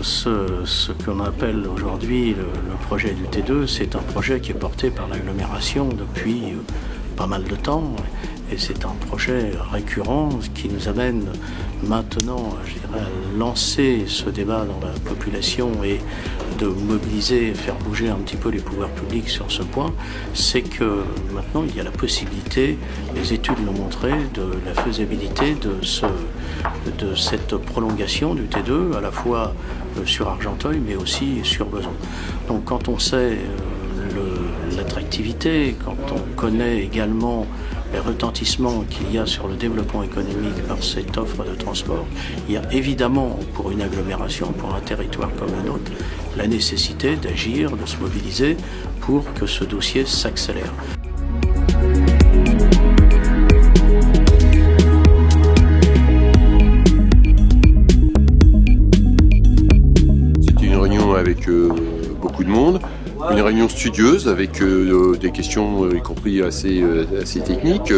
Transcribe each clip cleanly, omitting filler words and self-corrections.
ce qu'on appelle aujourd'hui le projet du T2, c'est un projet qui est porté par l'agglomération depuis pas mal de temps. Et c'est un projet récurrent qui nous amène maintenant, je dirais, à lancer ce débat dans la population et de mobiliser, faire bouger un petit peu les pouvoirs publics sur ce point. C'est que maintenant, il y a la possibilité, les études l'ont montré, de la faisabilité de cette prolongation du T2, à la fois sur Argenteuil, mais aussi sur Besançon. Donc quand on sait l'attractivité, quand on connaît également les retentissements qu'il y a sur le développement économique par cette offre de transport, il y a évidemment pour une agglomération, pour un territoire comme le nôtre, la nécessité d'agir, de se mobiliser pour que ce dossier s'accélère. C'était une réunion avec beaucoup de monde. Une réunion studieuse avec des questions y compris assez techniques.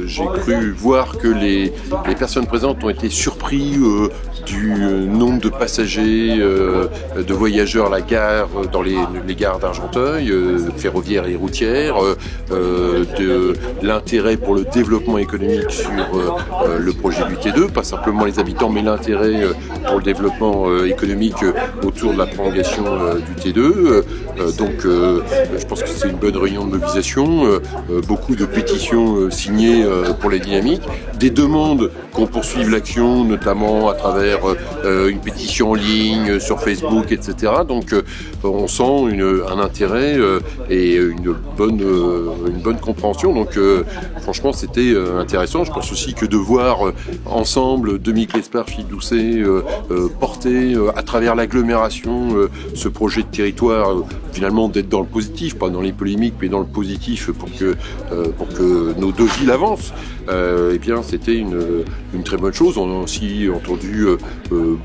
J'ai cru voir que les personnes présentes ont été surpris du nombre de passagers, de voyageurs à la gare, dans les gares d'Argenteuil, ferroviaires et routières, de l'intérêt pour le développement économique sur le projet du T2, pas simplement les habitants, mais l'intérêt pour le développement économique autour de la prolongation du T2. Donc je pense que c'est une bonne réunion de mobilisation, beaucoup de pétitions signées pour les dynamiques, des demandes qu'on poursuive l'action, notamment à travers une pétition en ligne, sur Facebook, etc. Donc on sent un intérêt et une bonne compréhension. Donc franchement c'était intéressant. Je pense aussi que de voir ensemble Dominique Lespard, Philippe Doucet porter à travers l'agglomération ce projet de territoire, finalement d'être dans le positif, pas dans les polémiques, mais dans le positif pour que nos deux villes avancent, eh bien c'était une très bonne chose. On a aussi entendu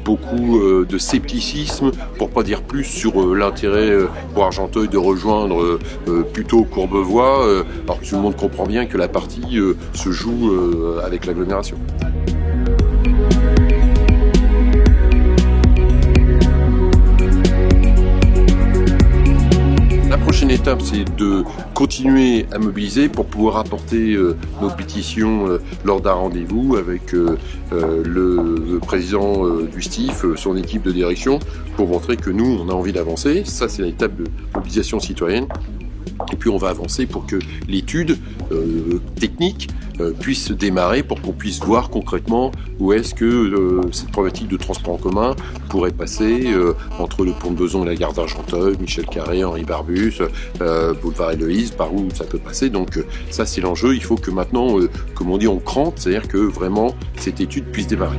beaucoup de scepticisme, pour pas dire plus, sur l'intérêt pour Argenteuil de rejoindre plutôt Courbevoie, alors que tout le monde comprend bien que la partie se joue avec l'agglomération. La prochaine étape, c'est de continuer à mobiliser pour pouvoir apporter nos pétitions lors d'un rendez-vous avec le président du STIF, son équipe de direction, pour montrer que nous, on a envie d'avancer. Ça, c'est l'étape de mobilisation citoyenne. Et puis on va avancer pour que l'étude technique puisse démarrer, pour qu'on puisse voir concrètement où est-ce que cette problématique de transport en commun pourrait passer entre le pont de Besançon et la gare d'Argenteuil, Michel Carré, Henri Barbus, boulevard Héloïse, par où ça peut passer. Donc ça c'est l'enjeu, il faut que maintenant, comme on dit, on crante, c'est-à-dire que vraiment cette étude puisse démarrer.